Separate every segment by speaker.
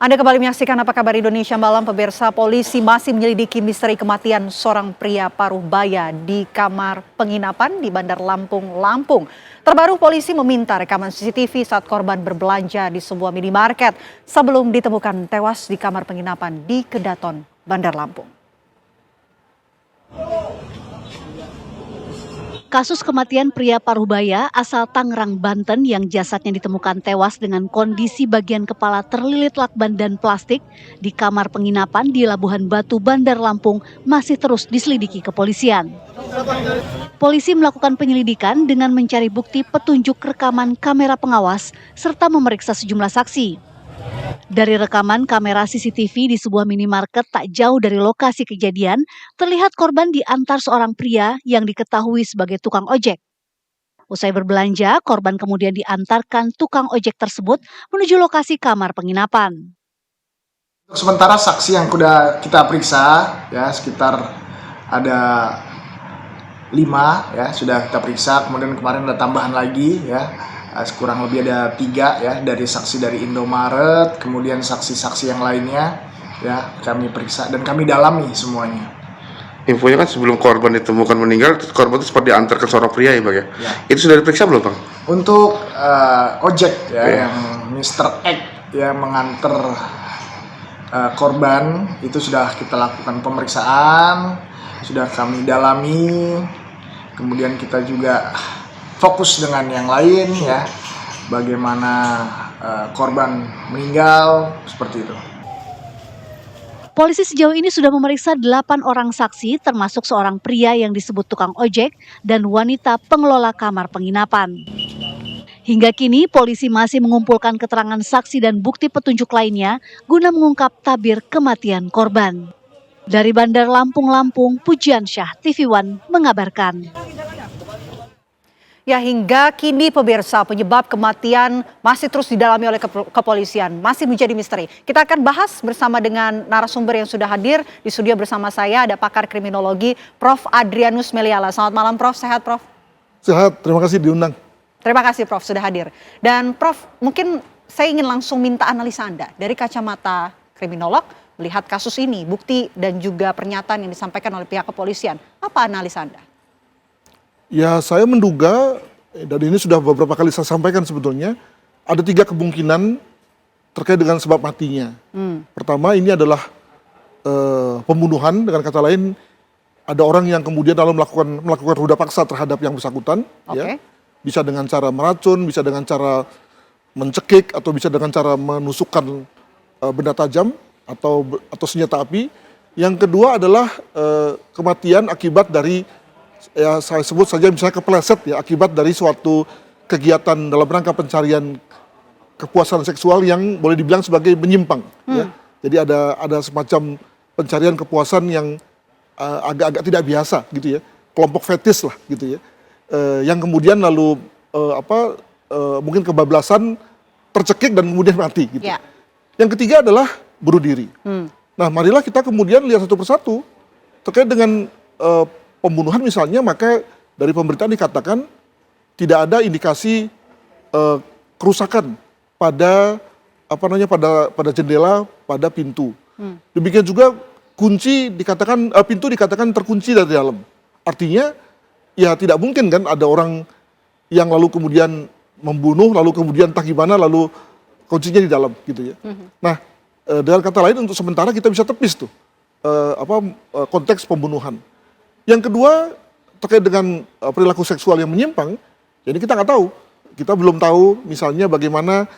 Speaker 1: Anda kembali menyaksikan Apa Kabar Indonesia Malam. Pemirsa, polisi masih menyelidiki misteri kematian seorang pria paruh baya di kamar penginapan di Bandar Lampung, Lampung. Terbaru polisi meminta rekaman CCTV saat korban berbelanja di sebuah minimarket sebelum ditemukan tewas di kamar penginapan di Kedaton, Bandar Lampung.
Speaker 2: Kasus kematian pria paruhbaya asal Tangerang, Banten yang jasadnya ditemukan tewas dengan kondisi bagian kepala terlilit lakban dan plastik di kamar penginapan di Labuhan Batu, Bandar Lampung masih terus diselidiki kepolisian. Polisi melakukan penyelidikan dengan mencari bukti petunjuk rekaman kamera pengawas serta memeriksa sejumlah saksi. Dari rekaman kamera CCTV di sebuah minimarket tak jauh dari lokasi kejadian, terlihat korban diantar seorang pria yang diketahui sebagai tukang ojek. Usai berbelanja, korban kemudian diantarkan tukang ojek tersebut menuju lokasi kamar penginapan.
Speaker 3: Untuk sementara saksi yang sudah kita periksa, ya sekitar ada 5 ya sudah kita periksa, kemudian kemarin ada tambahan lagi ya. Kurang lebih ada 3 ya dari saksi dari Indomaret, kemudian saksi-saksi yang lainnya ya kami periksa dan kami dalami semuanya.
Speaker 4: Infonya kan sebelum korban ditemukan meninggal, korban itu sempat diantar ke seorang pria ya Bang ya? Ya. Itu sudah diperiksa belum Bang?
Speaker 3: Untuk ojek ya yang Mr. X ya mengantar korban itu sudah kita lakukan pemeriksaan, sudah kami dalami, kemudian kita juga fokus dengan yang lain ya, bagaimana korban meninggal, seperti itu.
Speaker 2: Polisi sejauh ini sudah memeriksa 8 orang saksi termasuk seorang pria yang disebut tukang ojek dan wanita pengelola kamar penginapan. Hingga kini polisi masih mengumpulkan keterangan saksi dan bukti petunjuk lainnya guna mengungkap tabir kematian korban. Dari Bandar Lampung, Lampung, Pujian Syah, TV One mengabarkan.
Speaker 1: Ya, hingga kini pemirsa, penyebab kematian masih terus didalami oleh kepolisian, masih menjadi misteri. Kita akan bahas bersama dengan narasumber yang sudah hadir di studio bersama saya, ada pakar kriminologi Prof. Adrianus Meliala. Selamat malam Prof, sehat Prof?
Speaker 5: Sehat, terima kasih diundang.
Speaker 1: Terima kasih Prof sudah hadir. Dan Prof, mungkin saya ingin langsung minta analisa Anda dari kacamata kriminolog melihat kasus ini, bukti dan juga pernyataan yang disampaikan oleh pihak kepolisian. Apa analisa Anda?
Speaker 5: Ya, saya menduga, dan ini sudah beberapa kali saya sampaikan sebetulnya, ada 3 kemungkinan terkait dengan sebab matinya. Pertama, ini adalah pembunuhan, dengan kata lain, ada orang yang kemudian lalu melakukan ruda paksa terhadap yang bersangkutan. Ya. Bisa dengan cara meracun, bisa dengan cara mencekik, atau bisa dengan cara menusukkan benda tajam atau senjata api. Yang kedua adalah kematian akibat dari, ya saya sebut saja misalnya kepleset ya, akibat dari suatu kegiatan dalam rangka pencarian kepuasan seksual yang boleh dibilang sebagai menyimpang. Ya. Jadi ada semacam pencarian kepuasan yang agak-agak tidak biasa gitu ya, kelompok fetis lah gitu ya, yang kemudian lalu mungkin kebablasan, tercekik dan kemudian mati gitu. Yeah. Yang ketiga adalah bunuh diri. Nah, marilah kita kemudian lihat satu persatu terkait dengan pembunuhan misalnya, maka dari pemberitaan dikatakan tidak ada indikasi kerusakan pada pada jendela, pada pintu. Demikian juga pintu dikatakan terkunci dari dalam. Artinya ya tidak mungkin kan ada orang yang lalu kemudian membunuh, lalu kemudian entah gimana lalu kuncinya di dalam gitu ya. Nah, dengan kata lain untuk sementara kita bisa tepis tuh konteks pembunuhan. Yang kedua, terkait dengan perilaku seksual yang menyimpang, jadi kita nggak tahu. Kita belum tahu misalnya bagaimana,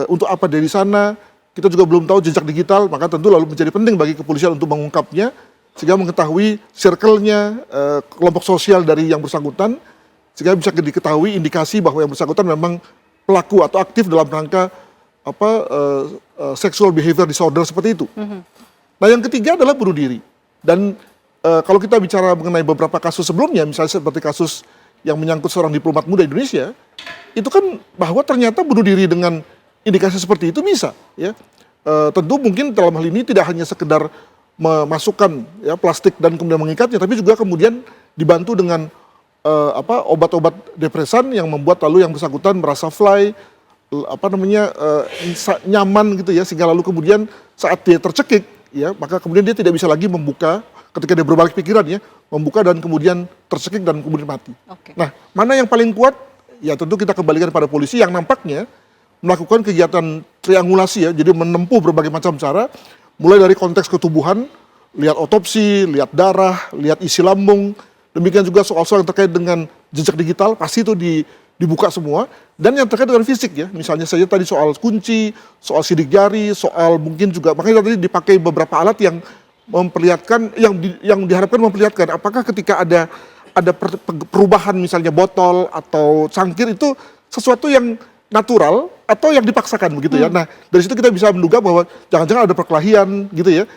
Speaker 5: untuk apa dari sana, kita juga belum tahu jejak digital, maka tentu lalu menjadi penting bagi kepolisian untuk mengungkapnya, sehingga mengetahui circle-nya, kelompok sosial dari yang bersangkutan, sehingga bisa diketahui indikasi bahwa yang bersangkutan memang pelaku atau aktif dalam rangka sexual behavior disorder seperti itu. Nah, yang ketiga adalah bunuh diri. Dan kalau kita bicara mengenai beberapa kasus sebelumnya, misalnya seperti kasus yang menyangkut seorang diplomat muda Indonesia, itu kan bahwa ternyata bunuh diri dengan indikasi seperti itu bisa. Ya. Tentu mungkin dalam hal ini tidak hanya sekedar memasukkan ya, plastik dan kemudian mengikatnya, tapi juga kemudian dibantu dengan obat-obat depresan yang membuat lalu yang bersangkutan merasa fly, nyaman gitu ya, sehingga lalu kemudian saat dia tercekik ya, maka kemudian dia tidak bisa lagi membuka ketika dia berbalik pikiran ya, membuka dan kemudian tercekik dan kemudian mati. Nah, mana yang paling kuat? Ya tentu kita kembalikan pada polisi yang nampaknya melakukan kegiatan triangulasi ya, jadi menempuh berbagai macam cara, mulai dari konteks ketubuhan, lihat otopsi, lihat darah, lihat isi lambung, demikian juga soal-soal yang terkait dengan jejak digital, pasti itu dibuka semua, dan yang terkait dengan fisik ya, misalnya saja tadi soal kunci, soal sidik jari, soal mungkin juga, makanya tadi dipakai beberapa alat yang memperlihatkan, yang diharapkan memperlihatkan apakah ketika ada perubahan misalnya botol atau cangkir itu sesuatu yang natural atau yang dipaksakan begitu ya. Nah, dari situ kita bisa menduga bahwa jangan-jangan ada perkelahian gitu ya,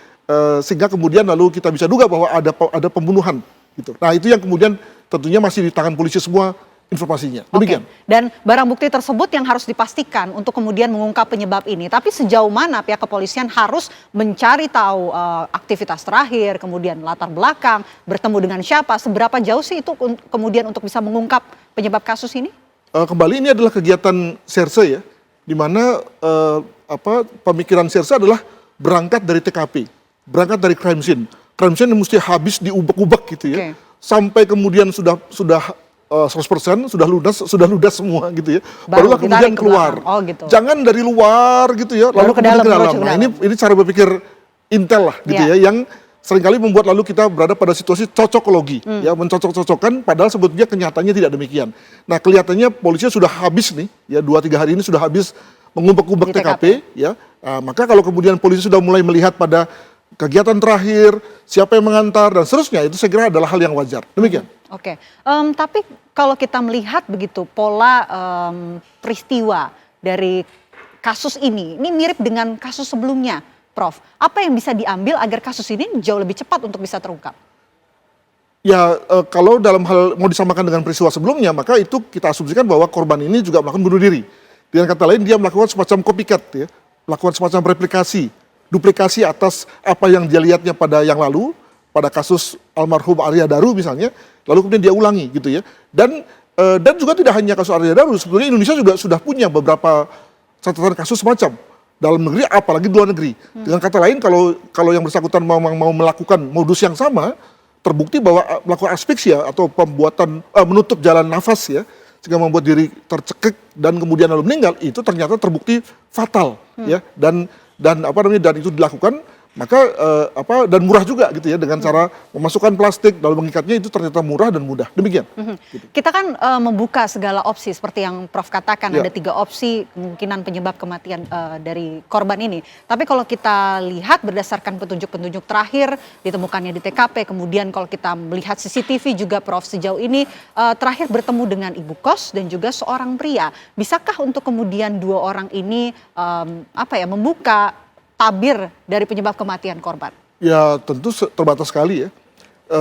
Speaker 5: sehingga kemudian lalu kita bisa duga bahwa ada pembunuhan gitu. Nah, itu yang kemudian tentunya masih di tangan polisi semua informasinya. Demikian.
Speaker 1: Dan barang bukti tersebut yang harus dipastikan untuk kemudian mengungkap penyebab ini. Tapi sejauh mana pihak kepolisian harus mencari tahu aktivitas terakhir, kemudian latar belakang, bertemu dengan siapa, seberapa jauh sih itu kemudian untuk bisa mengungkap penyebab kasus ini?
Speaker 5: Kembali ini adalah kegiatan Serse ya, di mana pemikiran Serse adalah berangkat dari TKP, berangkat dari crime scene. Crime scene mesti habis diubek-ubek gitu ya, sampai kemudian sudah 100% sudah ludas semua gitu ya, barulah kemudian keluar.
Speaker 1: Gitu.
Speaker 5: Jangan dari luar gitu ya, lalu kemudian ke dalam. Nah, ini cara berpikir Intel lah gitu ya, yang seringkali membuat lalu kita berada pada situasi cocokologi, ya, mencocok-cocokkan, padahal sebetulnya kenyataannya tidak demikian. Nah, kelihatannya polisi sudah habis nih, ya 2-3 hari ini sudah habis mengubek-ubek TKP, ya. Nah, maka kalau kemudian polisi sudah mulai melihat pada kegiatan terakhir, siapa yang mengantar dan seterusnya, itu saya kira adalah hal yang wajar. Demikian.
Speaker 1: Tapi kalau kita melihat begitu pola peristiwa dari kasus ini mirip dengan kasus sebelumnya. Prof, apa yang bisa diambil agar kasus ini jauh lebih cepat untuk bisa terungkap?
Speaker 5: Ya, kalau dalam hal mau disamakan dengan peristiwa sebelumnya, maka itu kita asumsikan bahwa korban ini juga melakukan bunuh diri. Dengan kata lain, dia melakukan semacam copycat, ya, melakukan semacam replikasi, duplikasi atas apa yang dia lihatnya pada yang lalu, pada kasus almarhum Arya Daru misalnya, lalu kemudian dia ulangi gitu ya. Dan juga tidak hanya kasus Arya Daru, sebetulnya Indonesia juga sudah punya beberapa catatan kasus semacam. Dalam negeri apalagi di luar negeri. Dengan kata lain, kalau yang bersangkutan mau melakukan modus yang sama, terbukti bahwa melakukan asfiksia atau pembuatan menutup jalan nafas ya, sehingga membuat diri tercekik dan kemudian lalu meninggal, itu ternyata terbukti fatal ya, dan itu dilakukan maka dan murah juga gitu ya, dengan cara memasukkan plastik lalu mengikatnya, itu ternyata murah dan mudah. Demikian.
Speaker 1: Gitu. Kita kan membuka segala opsi seperti yang Prof katakan, ada 3 opsi kemungkinan penyebab kematian dari korban ini. Tapi kalau kita lihat berdasarkan petunjuk-petunjuk terakhir ditemukannya di TKP, kemudian kalau kita melihat CCTV juga Prof sejauh ini terakhir bertemu dengan ibu kos dan juga seorang pria. Bisakah untuk kemudian 2 orang ini membuka tabir dari penyebab kematian korban?
Speaker 5: Ya tentu terbatas sekali ya.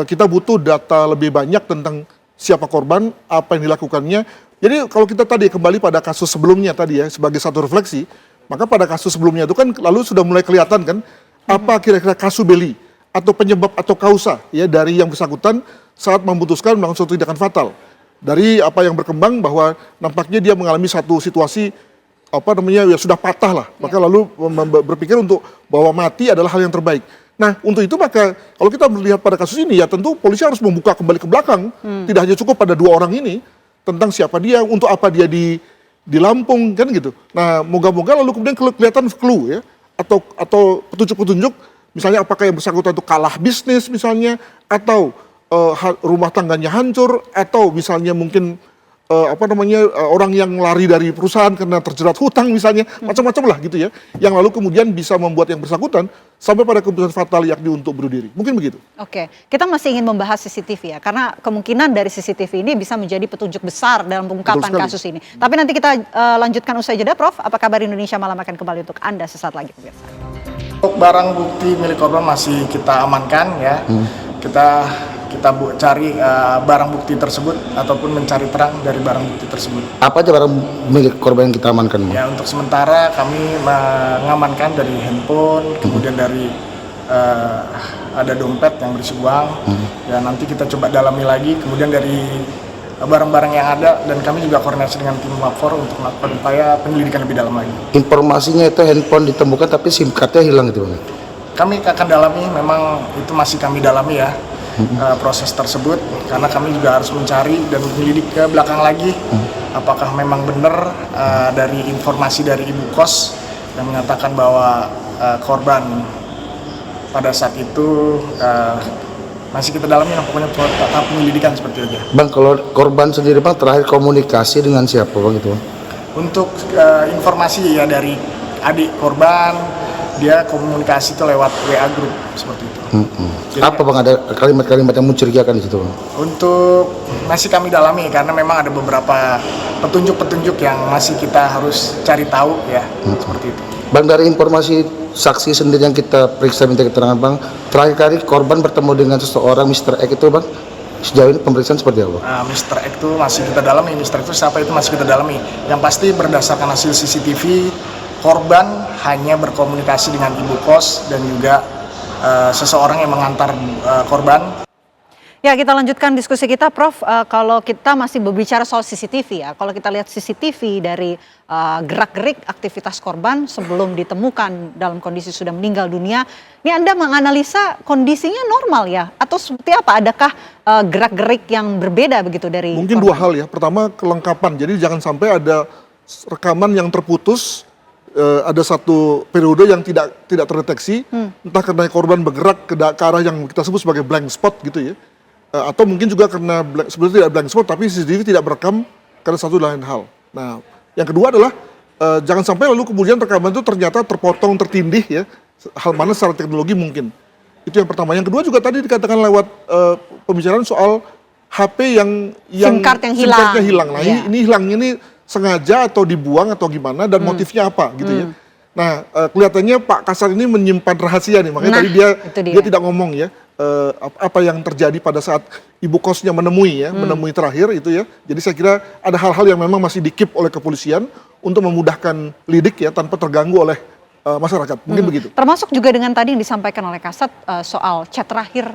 Speaker 5: Kita butuh data lebih banyak tentang siapa korban, apa yang dilakukannya. Jadi kalau kita tadi kembali pada kasus sebelumnya tadi ya, sebagai satu refleksi, maka pada kasus sebelumnya itu kan lalu sudah mulai kelihatan kan, apa kira-kira kasus belli atau penyebab atau kausa ya dari yang bersangkutan saat memutuskan melakukan suatu tindakan fatal. Dari apa yang berkembang bahwa nampaknya dia mengalami satu situasi ya sudah patah lah, maka lalu berpikir untuk bahwa mati adalah hal yang terbaik. Nah, untuk itu maka kalau kita melihat pada kasus ini ya tentu polisi harus membuka kembali ke belakang, tidak hanya cukup pada 2 orang ini tentang siapa dia, untuk apa dia di Lampung kan gitu. Nah, moga-moga lalu kemudian kelihatan clue ya, atau petunjuk-petunjuk, misalnya apakah yang bersangkutan itu kalah bisnis misalnya, atau rumah tangganya hancur, atau misalnya mungkin orang yang lari dari perusahaan karena terjerat hutang misalnya, macam-macam lah gitu ya, yang lalu kemudian bisa membuat yang bersangkutan sampai pada keputusan fatal yakni untuk bunuh diri. Mungkin begitu.
Speaker 1: Kita masih ingin membahas CCTV ya, karena kemungkinan dari CCTV ini bisa menjadi petunjuk besar dalam pengungkapan kasus ini. Tapi nanti kita lanjutkan usai jeda, Prof. Apa kabar Indonesia Malam akan kembali untuk Anda sesaat lagi, pemirsa.
Speaker 3: Untuk barang bukti milik korban masih kita amankan ya. Kita cari barang bukti tersebut ataupun mencari terang dari barang bukti tersebut. Apa aja barang milik korban yang kita amankan? Ya, untuk sementara kami mengamankan dari handphone, kemudian dari ada dompet yang berisi uang. Ya, nanti kita coba dalami lagi, kemudian dari barang-barang yang ada, dan kami juga koordinasi dengan tim Mapfor untuk melakukan upaya penyelidikan lebih dalam lagi.
Speaker 6: Informasinya itu handphone ditemukan tapi SIM cardnya hilang gitu Bang?
Speaker 3: Kami akan dalami, memang itu masih kami dalami ya, proses tersebut, karena kami juga harus mencari dan menyelidik ke belakang lagi apakah memang benar dari informasi dari ibu kos yang menyatakan bahwa korban pada saat itu masih kita dalami, pokoknya tahap penyelidikan seperti itu aja.
Speaker 6: Bang, kalau korban sendiri Bang terakhir komunikasi dengan siapa Bang gitu Bang?
Speaker 3: Untuk informasi ya dari adik korban, dia komunikasi itu lewat WA group seperti itu. Jadi,
Speaker 6: apa Bang, ada kalimat-kalimat yang mencurigakan di situ Bang?
Speaker 3: Untuk masih kami dalami karena memang ada beberapa petunjuk-petunjuk yang masih kita harus cari tahu ya, seperti itu.
Speaker 6: Bang, dari informasi saksi sendiri yang kita periksa minta keterangan Bang, terakhir kali korban bertemu dengan seseorang Mr. X itu Bang, sejauh ini pemeriksaan seperti apa?
Speaker 3: Mr. X itu masih kita dalami, Mr. X itu siapa itu masih kita dalami. Yang pasti berdasarkan hasil CCTV, korban hanya berkomunikasi dengan ibu kos dan juga seseorang yang mengantar korban.
Speaker 1: Ya, kita lanjutkan diskusi kita, Prof. Kalau kita masih berbicara soal CCTV ya, kalau kita lihat CCTV dari gerak-gerik aktivitas korban sebelum ditemukan dalam kondisi sudah meninggal dunia, ini Anda menganalisa kondisinya normal ya? Atau seperti apa? Adakah gerak-gerik yang berbeda begitu dari
Speaker 5: Mungkin
Speaker 1: korban?
Speaker 5: dua hal ya. Pertama, kelengkapan. Jadi jangan sampai ada rekaman yang terputus, ada satu periode yang tidak terdeteksi, entah karena korban bergerak ke arah yang kita sebut sebagai blank spot gitu ya. Atau mungkin juga karena sebenarnya tidak blank spot tapi CCTV tidak merekam karena satu lain hal. Nah, yang kedua adalah jangan sampai lalu kemudian rekaman itu ternyata terpotong, tertindih ya, hal mana secara teknologi mungkin. Itu yang pertama. Yang kedua juga tadi dikatakan lewat pembicaraan soal HP yang
Speaker 1: SIM card yang
Speaker 5: SIM cardnya hilang. Nah,
Speaker 1: Iya.
Speaker 5: ini hilangnya ini sengaja atau dibuang atau gimana dan motifnya apa gitu ya. Nah, kelihatannya Pak Kasar ini menyimpan rahasia nih, makanya tadi dia tidak ngomong ya. Apa yang terjadi pada saat ibu kosnya menemui terakhir itu ya. Jadi saya kira ada hal-hal yang memang masih di-keep oleh kepolisian untuk memudahkan lidik ya tanpa terganggu oleh masyarakat. Mungkin begitu.
Speaker 1: Termasuk juga dengan tadi yang disampaikan oleh Kasat soal chat terakhir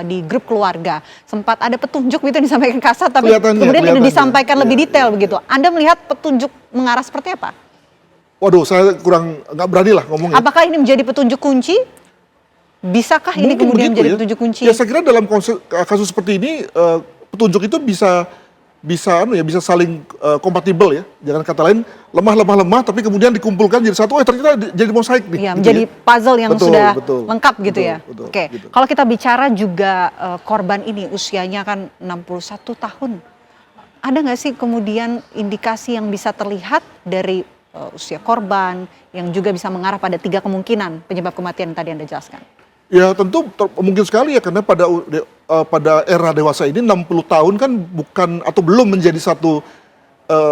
Speaker 1: di grup keluarga. Sempat ada petunjuk itu yang disampaikan Kasat tapi kemudian tidak disampaikan lebih detail begitu. Anda melihat petunjuk mengarah seperti apa?
Speaker 5: Waduh, saya nggak berani lah ngomongnya.
Speaker 1: Apakah ini menjadi petunjuk kunci? Bisakah ini
Speaker 5: Mungkin
Speaker 1: kemudian
Speaker 5: begitu
Speaker 1: menjadi
Speaker 5: ya.
Speaker 1: petunjuk kunci?
Speaker 5: Ya saya kira dalam kasus seperti ini petunjuk itu bisa saling kompatibel ya. Jangan kata lain lemah tapi kemudian dikumpulkan jadi satu, ternyata jadi mosaik nih.
Speaker 1: Ya,
Speaker 5: gitu
Speaker 1: menjadi puzzle yang sudah lengkap gitu
Speaker 5: betul,
Speaker 1: ya.
Speaker 5: betul,
Speaker 1: Oke.
Speaker 5: gitu.
Speaker 1: Kalau kita bicara juga korban ini usianya kan 61 tahun. Ada nggak sih kemudian indikasi yang bisa terlihat dari usia korban yang juga bisa mengarah pada 3 kemungkinan penyebab kematian yang tadi Anda jelaskan?
Speaker 5: Ya tentu mungkin sekali ya, karena pada era dewasa ini 60 tahun kan bukan atau belum menjadi satu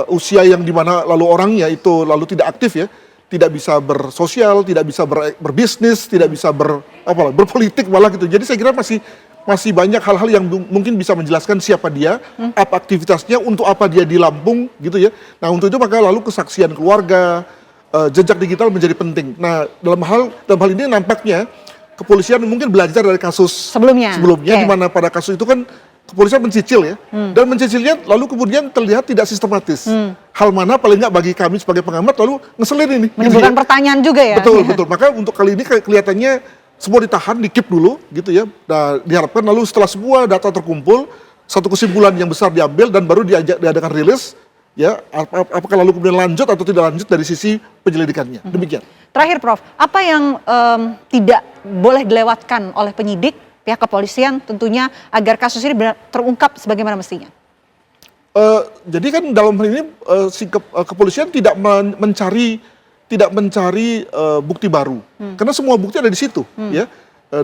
Speaker 5: usia yang dimana lalu orangnya itu lalu tidak aktif ya, tidak bisa bersosial, tidak bisa berbisnis, tidak bisa berpolitik malah gitu. Jadi saya kira masih banyak hal-hal yang mungkin bisa menjelaskan siapa dia, apa aktivitasnya, untuk apa dia di Lampung gitu ya. Nah untuk itu maka lalu kesaksian keluarga, jejak digital menjadi penting. Nah dalam hal ini nampaknya kepolisian mungkin belajar dari kasus sebelumnya di mana pada kasus itu kan kepolisian mencicil ya, dan mencicilnya lalu kemudian terlihat tidak sistematis. Hal mana paling nggak bagi kami sebagai pengamat lalu ngeselin ini.
Speaker 1: Menimbulkan pertanyaan juga ya.
Speaker 5: Betul. Maka untuk kali ini kelihatannya semua ditahan, di-keep dulu gitu ya. Nah, diharapkan lalu setelah semua data terkumpul, satu kesimpulan yang besar diambil dan baru diadakan rilis ya, apakah lalu kemudian lanjut atau tidak lanjut dari sisi penyelidikannya. Demikian.
Speaker 1: Terakhir Prof, apa yang tidak boleh dilewatkan oleh penyidik, pihak kepolisian tentunya agar kasus ini benar terungkap sebagaimana mestinya?
Speaker 5: Jadi kan dalam hal ini kepolisian tidak mencari bukti baru, karena semua bukti ada di situ ya,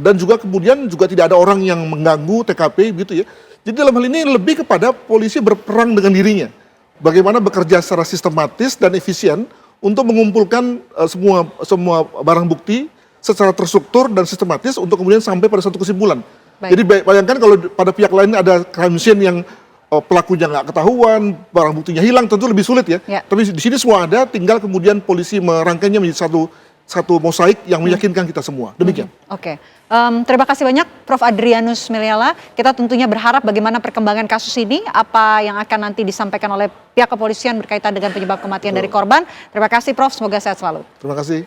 Speaker 5: dan juga kemudian juga tidak ada orang yang mengganggu TKP gitu ya. Jadi dalam hal ini lebih kepada polisi berperang dengan dirinya, bagaimana bekerja secara sistematis dan efisien untuk mengumpulkan semua barang bukti secara terstruktur dan sistematis untuk kemudian sampai pada satu kesimpulan. Baik. Jadi bayangkan kalau pada pihak lain ada crime scene yang pelakunya nggak ketahuan, barang buktinya hilang, tentu lebih sulit ya. Tapi di sini semua ada, tinggal kemudian polisi merangkainya menjadi satu mosaik yang meyakinkan kita semua. Demikian.
Speaker 1: Oke. Terima kasih banyak Prof. Adrianus Meliala. Kita tentunya berharap bagaimana perkembangan kasus ini, apa yang akan nanti disampaikan oleh pihak kepolisian berkaitan dengan penyebab kematian dari korban. Terima kasih Prof, semoga sehat selalu.
Speaker 5: Terima kasih.